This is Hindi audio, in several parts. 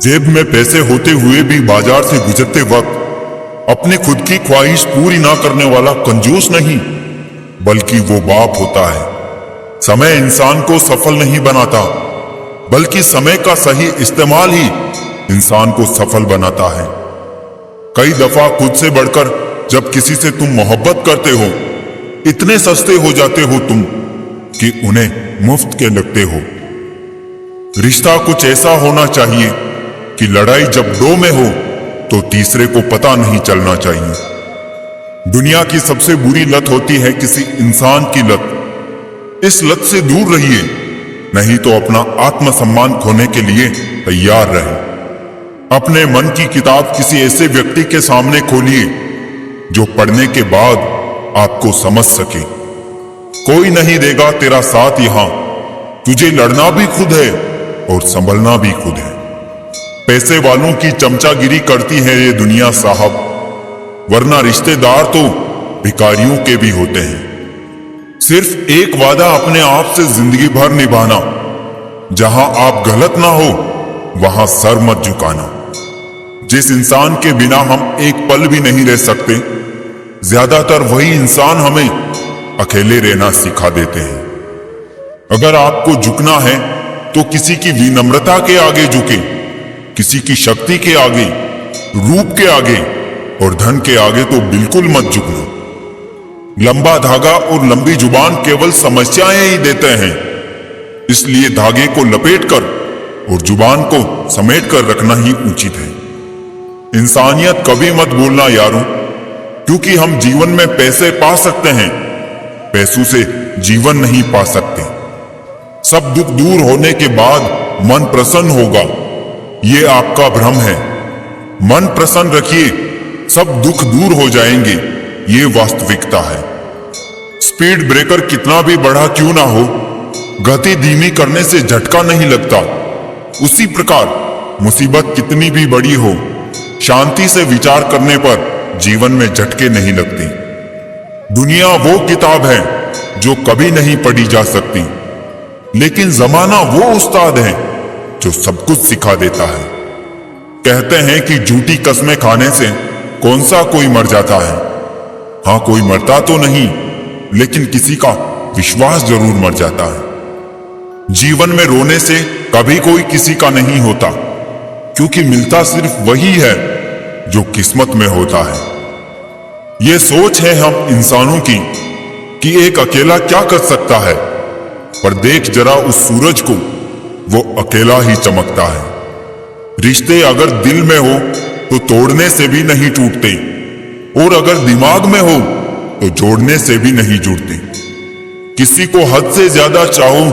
जेब में पैसे होते हुए भी बाजार से गुजरते वक्त अपनी खुद की ख्वाहिश पूरी ना करने वाला कंजूस नहीं, बल्कि वो बाप होता है। समय इंसान को सफल नहीं बनाता, बल्कि समय का सही इस्तेमाल ही इंसान को सफल बनाता है। कई दफा खुद से बढ़कर जब किसी से तुम मोहब्बत करते हो, इतने सस्ते हो जाते हो तुम कि उन्हें मुफ्त के लगते हो। रिश्ता कुछ ऐसा होना चाहिए कि लड़ाई जब दो में हो तो तीसरे को पता नहीं चलना चाहिए। दुनिया की सबसे बुरी लत होती है किसी इंसान की लत। इस लत से दूर रहिए, नहीं तो अपना आत्मसम्मान खोने के लिए तैयार रहे। अपने मन की किताब किसी ऐसे व्यक्ति के सामने खोलिए जो पढ़ने के बाद आपको समझ सके। कोई नहीं देगा तेरा साथ यहां, तुझे लड़ना भी खुद है और संभलना भी खुद है। पैसे वालों की चमचागिरी करती है ये दुनिया साहब, वरना रिश्तेदार तो भिखारियों के भी होते हैं। सिर्फ एक वादा अपने आप से जिंदगी भर निभाना, जहां आप गलत ना हो वहां सर मत झुकाना। जिस इंसान के बिना हम एक पल भी नहीं रह सकते, ज्यादातर वही इंसान हमें अकेले रहना सिखा देते हैं। अगर आपको झुकना है तो किसी की विनम्रता के आगे झुके, किसी की शक्ति के आगे, रूप के आगे और धन के आगे तो बिल्कुल मत झुकना। लंबा धागा और लंबी जुबान केवल समस्याएं ही देते हैं, इसलिए धागे को लपेटकर और जुबान को समेट कर रखना ही उचित है। इंसानियत कभी मत भूलना यारों, क्योंकि हम जीवन में पैसे पा सकते हैं, पैसों से जीवन नहीं पा सकते। सब दुख दूर होने के बाद मन प्रसन्न होगा, ये आपका भ्रम है। मन प्रसन्न रखिए, सब दुख दूर हो जाएंगे, ये वास्तविकता है। स्पीड ब्रेकर कितना भी बड़ा क्यों ना हो, गति धीमी करने से झटका नहीं लगता। उसी प्रकार मुसीबत कितनी भी बड़ी हो, शांति से विचार करने पर जीवन में झटके नहीं लगते। दुनिया वो किताब है जो कभी नहीं पढ़ी जा सकती, लेकिन जमाना वो उस्ताद है जो सब कुछ सिखा देता है। कहते हैं कि झूठी कस्में खाने से कौन सा कोई मर जाता है। हाँ, कोई मरता तो नहीं, लेकिन किसी का विश्वास जरूर मर जाता है। जीवन में रोने से कभी कोई किसी का नहीं होता, क्योंकि मिलता सिर्फ वही है जो किस्मत में होता है। ये सोच है हम इंसानों की कि एक अकेला क्या कर सकता है, पर देख जरा उस सूरज को, वो अकेला ही चमकता है। रिश्ते अगर दिल में हो तो तोड़ने से भी नहीं टूटते, और अगर दिमाग में हो तो जोड़ने से भी नहीं जुड़ते। किसी को हद से ज्यादा चाहो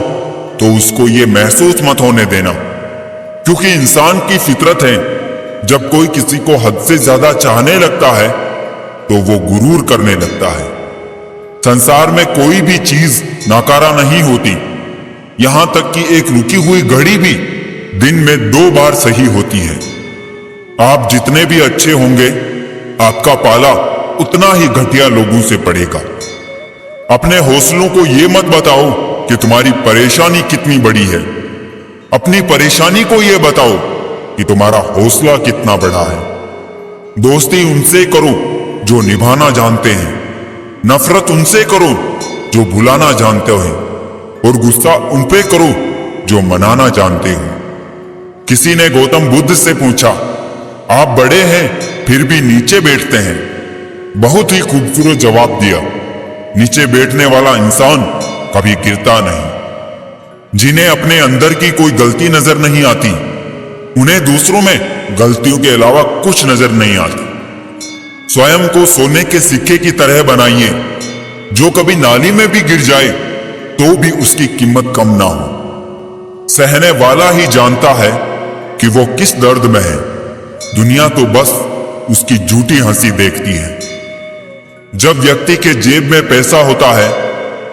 तो उसको ये महसूस मत होने देना, क्योंकि इंसान की फितरत है, जब कोई किसी को हद से ज्यादा चाहने लगता है तो वो गुरूर करने लगता है। संसार में कोई भी चीज नाकारा नहीं होती, यहां तक कि एक रुकी हुई घड़ी भी दिन में 2 बार सही होती है। आप जितने भी अच्छे होंगे, आपका पाला उतना ही घटिया लोगों से पड़ेगा। अपने हौसलों को ये मत बताओ कि तुम्हारी परेशानी कितनी बड़ी है, अपनी परेशानी को ये बताओ कि तुम्हारा हौसला कितना बड़ा है। दोस्ती उनसे करो जो निभाना जानते हैं, नफरत उनसे करो जो भुलाना जानते हो, और गुस्सा उन पे करो जो मनाना जानते हो। किसी ने गौतम बुद्ध से पूछा, आप बड़े हैं फिर भी नीचे बैठते हैं। बहुत ही खूबसूरत जवाब दिया, नीचे बैठने वाला इंसान कभी गिरता नहीं। जिन्हें अपने अंदर की कोई गलती नजर नहीं आती, उन्हें दूसरों में गलतियों के अलावा कुछ नजर नहीं आती। स्वयं को सोने के सिक्के की तरह बनाइए, जो कभी नाली में भी गिर जाए तो भी उसकी कीमत कम ना हो। सहने वाला ही जानता है कि वो किस दर्द में है, दुनिया तो बस उसकी झूठी हंसी देखती है। जब व्यक्ति के जेब में पैसा होता है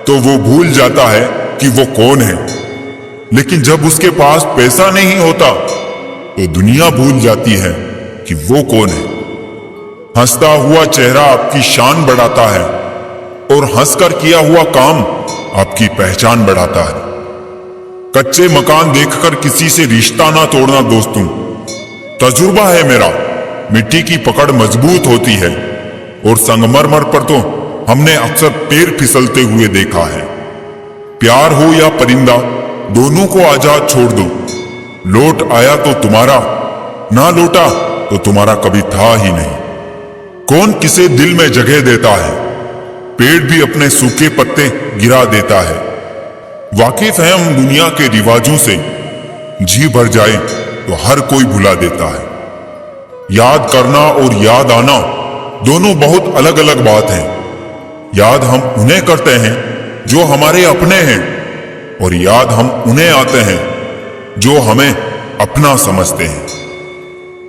तो वो भूल जाता है कि वो कौन है, लेकिन जब उसके पास पैसा नहीं होता तो दुनिया भूल जाती है कि वो कौन है। हंसता हुआ चेहरा आपकी शान बढ़ाता है, और हंसकर किया हुआ काम आपकी पहचान बढ़ाता है। कच्चे मकान देखकर किसी से रिश्ता ना तोड़ना दोस्तों, तजुर्बा है मेरा, मिट्टी की पकड़ मजबूत होती है और संगमरमर पर तो हमने अक्सर पैर फिसलते हुए देखा है। प्यार हो या परिंदा, दोनों को आजाद छोड़ दो। लौट आया तो तुम्हारा, ना लौटा तो तुम्हारा कभी था ही नहीं। कौन किसे दिल में जगह देता है, पेड़ भी अपने सूखे पत्ते गिरा देता है। वाकिफ है हम दुनिया के रिवाजों से, जी भर जाए तो हर कोई भुला देता है। याद करना और याद आना दोनों बहुत अलग अलग बात है। याद हम उन्हें करते हैं जो हमारे अपने हैं, और याद हम उन्हें आते हैं जो हमें अपना समझते हैं।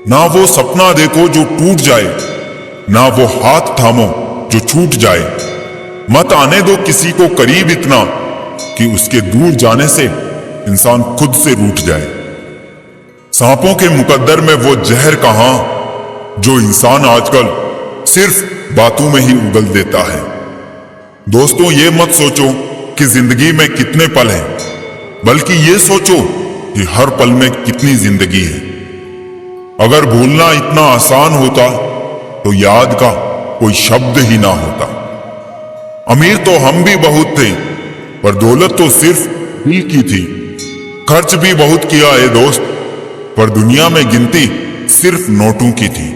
ना वो सपना देखो जो टूट जाए, ना वो हाथ थामो जो छूट जाए। मत आने दो किसी को करीब इतना कि उसके दूर जाने से इंसान खुद से रूठ जाए। सांपों के मुकद्दर में वो जहर कहां जो इंसान आजकल सिर्फ बातों में ही उगल देता है। दोस्तों, ये मत सोचो कि जिंदगी में कितने पल हैं, बल्कि ये सोचो कि हर पल में कितनी जिंदगी है। अगर भूलना इतना आसान होता तो याद का कोई शब्द ही ना होता। अमीर तो हम भी बहुत थे, पर दौलत तो सिर्फ दिल की थी। खर्च भी बहुत किया है दोस्त, पर दुनिया में गिनती सिर्फ नोटों की थी।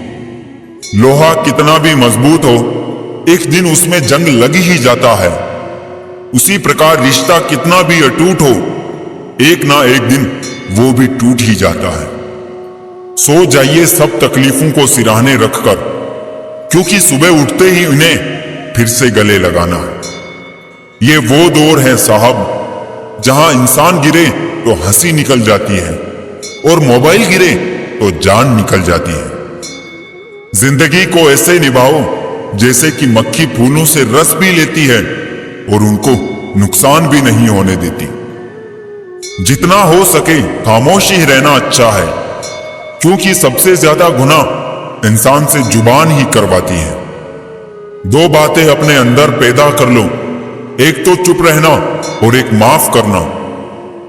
लोहा कितना भी मजबूत हो, एक दिन उसमें जंग लग ही जाता है। उसी प्रकार रिश्ता कितना भी अटूट हो, एक ना एक दिन वो भी टूट ही जाता है। सो जाइए सब तकलीफों को सिराहने रखकर, क्योंकि सुबह उठते ही उन्हें फिर से गले लगाना है। ये वो दौर है साहब, जहां इंसान गिरे तो हंसी निकल जाती है और मोबाइल गिरे तो जान निकल जाती है। जिंदगी को ऐसे निभाओ जैसे कि मक्खी फूलों से रस भी लेती है और उनको नुकसान भी नहीं होने देती। जितना हो सके खामोश ही रहना अच्छा है, क्योंकि सबसे ज्यादा गुनाह इंसान से जुबान ही करवाती है। दो बातें अपने अंदर पैदा कर लो, एक तो चुप रहना और एक माफ करना,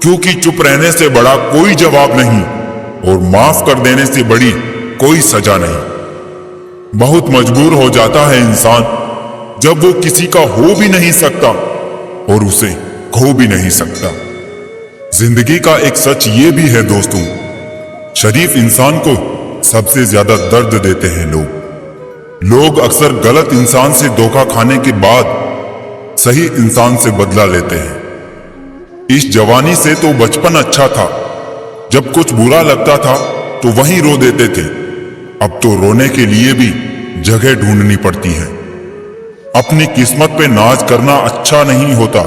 क्योंकि चुप रहने से बड़ा कोई जवाब नहीं और माफ कर देने से बड़ी कोई सजा नहीं। बहुत मजबूर हो जाता है इंसान जब वो किसी का हो भी नहीं सकता और उसे खो भी नहीं सकता। जिंदगी का एक सच ये भी है दोस्तों, शरीफ इंसान को सबसे ज्यादा दर्द देते हैं लोग अक्सर गलत इंसान से धोखा खाने के बाद सही इंसान से बदला लेते हैं। इस जवानी से तो बचपन अच्छा था, जब कुछ बुरा लगता था तो वहीं रो देते थे। अब तो रोने के लिए भी जगह ढूंढनी पड़ती है। अपनी किस्मत पे नाज करना अच्छा नहीं होता।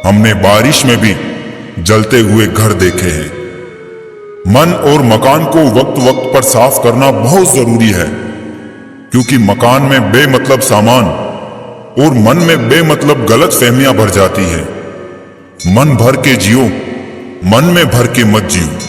हमने बारिश में भी जलते हुए घर देखे हैं। मन और मकान को वक्त वक्त पर साफ करना बहुत जरूरी है, क्योंकि मकान में बेमतलब सामान और मन में बेमतलब गलत फहमियां भर जाती है। मन भर के जियो, मन में भर के मत जियो।